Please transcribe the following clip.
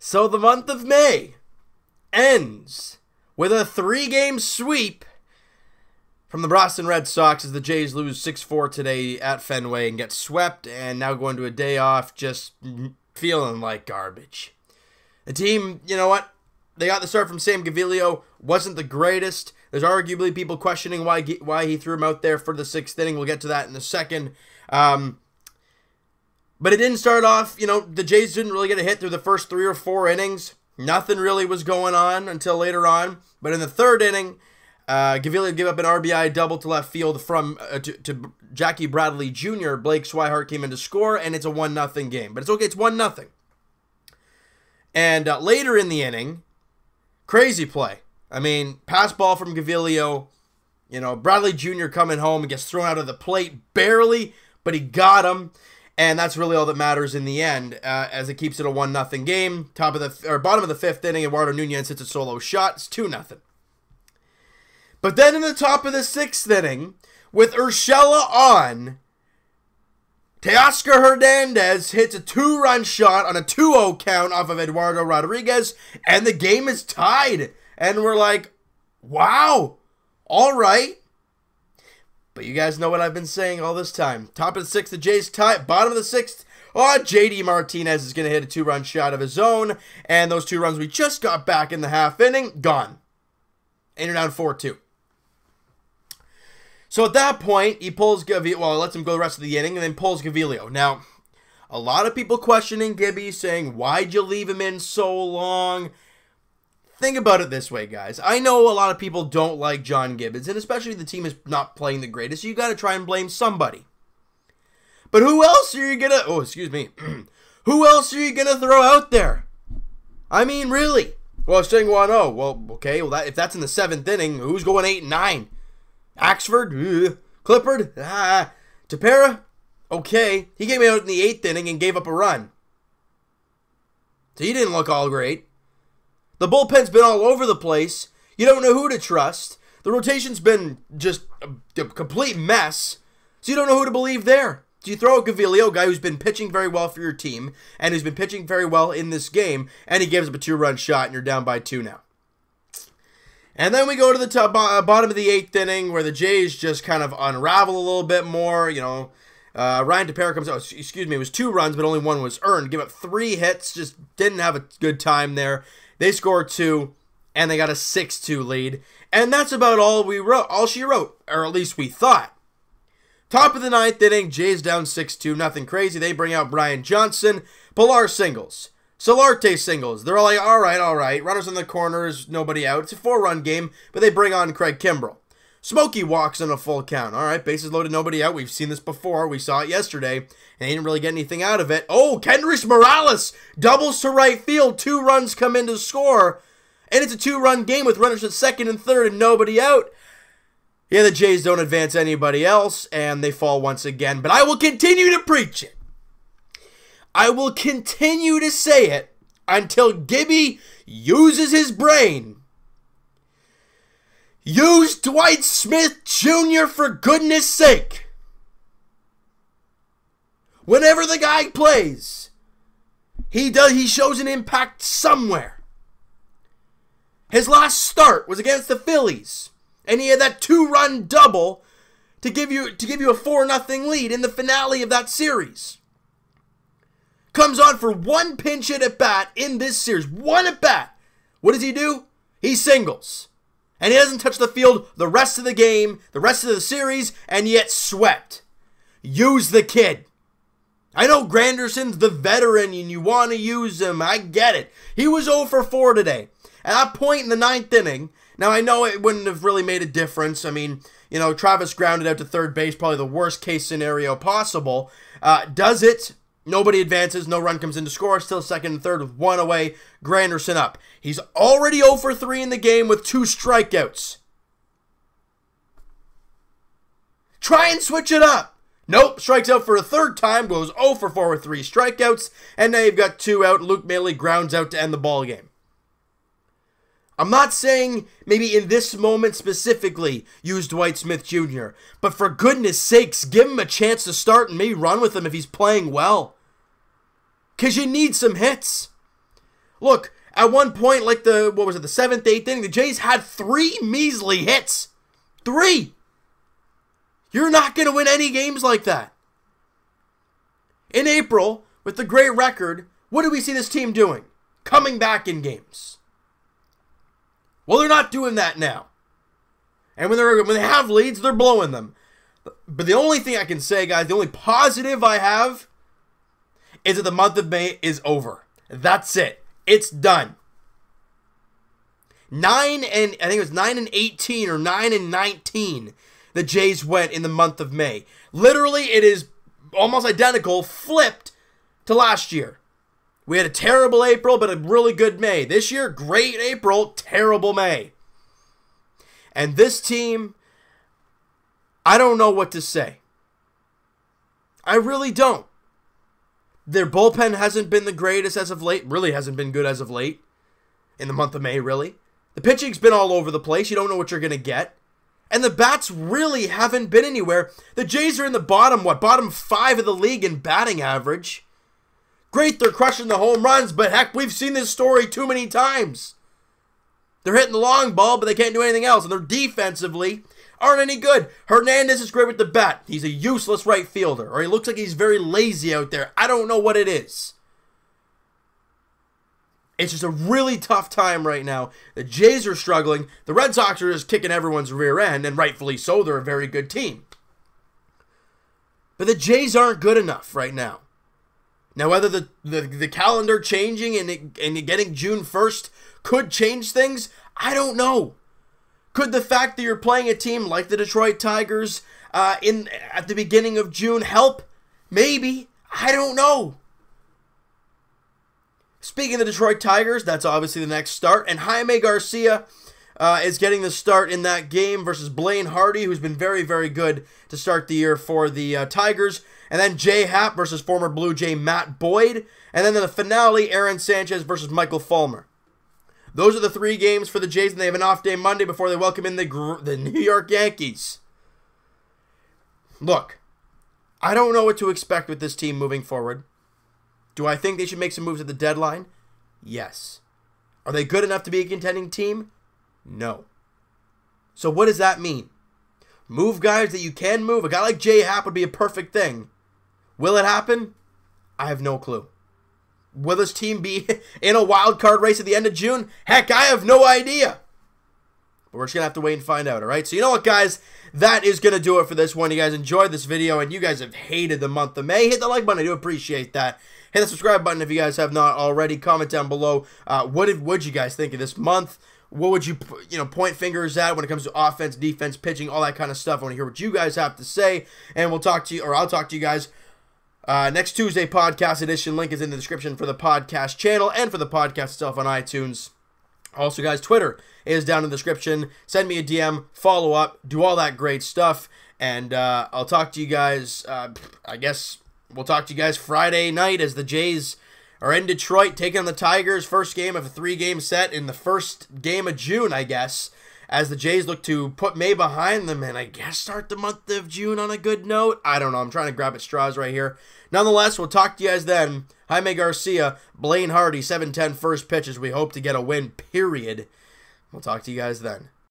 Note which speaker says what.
Speaker 1: So the month of May ends with a 3-game sweep from the Boston Red Sox as the Jays lose 6-4 today at Fenway and get swept, and now going to a day off just feeling like garbage. The team, you know what? They got the start from Sam Gaviglio, wasn't the greatest. There's arguably people questioning why he threw him out there for the 6th inning. We'll get to that in a second. But it didn't start off, the Jays didn't really get a hit through the first 3 or 4 innings. Nothing really was going on until later on. But in the 3rd inning, Gaviglio gave up an RBI double to left field from to Jackie Bradley Jr. Blake Swihart came in to score, and it's a 1-0 game. But it's okay, it's 1-0. And later in the inning, crazy play. I mean, pass ball from Gaviglio. Bradley Jr. coming home and gets thrown out of the plate barely, but he got him. And that's really all that matters in the end, as it keeps it a 1-0 game. Bottom of the 5th inning, Eduardo Nunez hits a solo shot. It's 2-0. But then in the top of the 6th inning, with Urshela on, Teoscar Hernandez hits a 2-run shot on a 2-0 count off of Eduardo Rodriguez, and the game is tied. And we're like, wow, all right. But you guys know what I've been saying all this time. Top of the 6th, the Jays tie. Bottom of the 6th, J.D. Martinez is going to hit a 2-run shot of his own. And those 2 runs we just got back in the half inning, gone. And you're down 4-2. So at that point, he pulls Gaviglio, lets him go the rest of the inning, and then pulls Gaviglio. Now, a lot of people questioning Gibby, saying, why'd you leave him in so long? Think about it this way, guys. I know a lot of people don't like John Gibbons, and especially if the team is not playing the greatest, so you got to try and blame somebody. But who else are you going to... who else are you going to throw out there? I mean, really? Well, saying 1-0. Well, okay. Well, if that's in the 7th inning, who's going 8 and 9? Axford? Clippard? Tepera? Okay. He came out in the 8th inning and gave up a run. So he didn't look all great. The bullpen's been all over the place. You don't know who to trust. The rotation's been just a complete mess. So you don't know who to believe there. So you throw a Gaviglio, a guy who's been pitching very well for your team, and who's been pitching very well in this game, and he gives up a 2-run shot, and you're down by 2 now. And then we go to the bottom of the 8th inning, where the Jays just kind of unravel a little bit more. Ryan Tepera comes out. It was 2 runs, but only 1 was earned. Give up 3 hits, just didn't have a good time there. They scored 2, and they got a 6-2 lead. And that's about all she wrote, or at least we thought. Top of the 9th inning, Jays down 6-2, nothing crazy. They bring out Brian Johnson, Pilar singles, Solarte singles. They're all like, all right. Runners in the corners, nobody out. It's a 4-run game, but they bring on Craig Kimbrell. Smokey walks on a full count. All right, bases loaded, nobody out. We've seen this before. We saw it yesterday, and they didn't really get anything out of it. Oh, Kendrys Morales doubles to right field. 2 runs come in to score, and it's a 2-run game with runners at 2nd and 3rd and nobody out. Yeah, the Jays don't advance anybody else, and they fall once again. But I will continue to preach it. I will continue to say it until Gibby uses his brain. Use Dwight Smith Jr. for goodness sake. Whenever the guy plays, he shows an impact somewhere. His last start was against the Phillies, and he had that 2-run double to give you a 4-0 lead in the finale of that series. Comes on for 1 pinch hit at bat in this series. 1 at bat. What does he do? He singles. And he doesn't touch the field the rest of the game, the rest of the series, and yet swept. Use the kid. I know Granderson's the veteran and you want to use him. I get it. He was 0 for 4 today. At that point in the 9th inning, now I know it wouldn't have really made a difference. I mean, Travis grounded out to 3rd base, probably the worst case scenario possible. Does it? Nobody advances, no run comes in to score, still 2nd and 3rd with 1 away, Granderson up. He's already 0 for 3 in the game with 2 strikeouts. Try and switch it up. Nope, strikes out for a 3rd time, goes 0 for 4 with 3 strikeouts, and now you've got 2 out. Luke Maile grounds out to end the ball game. I'm not saying maybe in this moment specifically use Dwight Smith Jr., but for goodness sakes, give him a chance to start and maybe run with him if he's playing well. Because you need some hits. Look, at one point, like the 7th, 8th inning, the Jays had 3 measly hits. 3! You're not going to win any games like that. In April, with the great record, what do we see this team doing? Coming back in games. Well, they're not doing that now. And when they have leads, they're blowing them. But the only thing I can say, guys, the only positive I have is that the month of May is over. That's it. It's done. 9-18 or 9-19, the Jays went in the month of May. Literally, it is almost identical, flipped to last year. We had a terrible April, but a really good May. This year, great April, terrible May. And this team, I don't know what to say. I really don't. Their bullpen hasn't been the greatest as of late. Really hasn't been good as of late. In the month of May, really. The pitching's been all over the place. You don't know what you're going to get. And the bats really haven't been anywhere. The Jays are in the bottom 5 of the league in batting average. Great, they're crushing the home runs, but heck, we've seen this story too many times. They're hitting the long ball, but they can't do anything else. And they're defensively aren't any good. Hernandez is great with the bat. He's a useless right fielder. Or he looks like he's very lazy out there. I don't know what it is. It's just a really tough time right now. The Jays are struggling. The Red Sox are just kicking everyone's rear end, and rightfully so. They're a very good team. But the Jays aren't good enough right now. Now, whether the calendar changing and getting June 1st could change things, I don't know. Could the fact that you're playing a team like the Detroit Tigers at the beginning of June help? Maybe. I don't know. Speaking of the Detroit Tigers, that's obviously the next start. And Jaime Garcia is getting the start in that game versus Blaine Hardy, who's been very, very good to start the year for the Tigers. And then Jay Happ versus former Blue Jay Matt Boyd. And then in the finale, Aaron Sanchez versus Michael Fulmer. Those are the 3 games for the Jays, and they have an off day Monday before they welcome in the New York Yankees. Look, I don't know what to expect with this team moving forward. Do I think they should make some moves at the deadline? Yes. Are they good enough to be a contending team? No. So what does that mean? Move guys that you can move. A guy like Jay Happ would be a perfect thing. Will it happen? I have no clue. Will this team be in a wild card race at the end of June? Heck, I have no idea. But we're just going to have to wait and find out, all right? So you know what, guys? That is going to do it for this one. You guys enjoyed this video, and you guys have hated the month of May. Hit the like button. I do appreciate that. Hit the subscribe button if you guys have not already. Comment down below. What you guys think of this month? What would you point fingers at when it comes to offense, defense, pitching, all that kind of stuff? I want to hear what you guys have to say, and we'll talk to you, or I'll talk to you guys next Tuesday. Podcast edition. Link is in the description for the podcast channel and for the podcast itself on iTunes. Also, guys, Twitter is down in the description. Send me a DM, follow up, do all that great stuff, and I'll talk to you guys. I guess we'll talk to you guys Friday night as the Jays are in Detroit taking on the Tigers. First game of a 3-game set in the first game of June, I guess, as the Jays look to put May behind them and I guess start the month of June on a good note. I don't know. I'm trying to grab at straws right here. Nonetheless, we'll talk to you guys then. Jaime Garcia, Blaine Hardy, 7-10 first pitches. We hope to get a win, period. We'll talk to you guys then.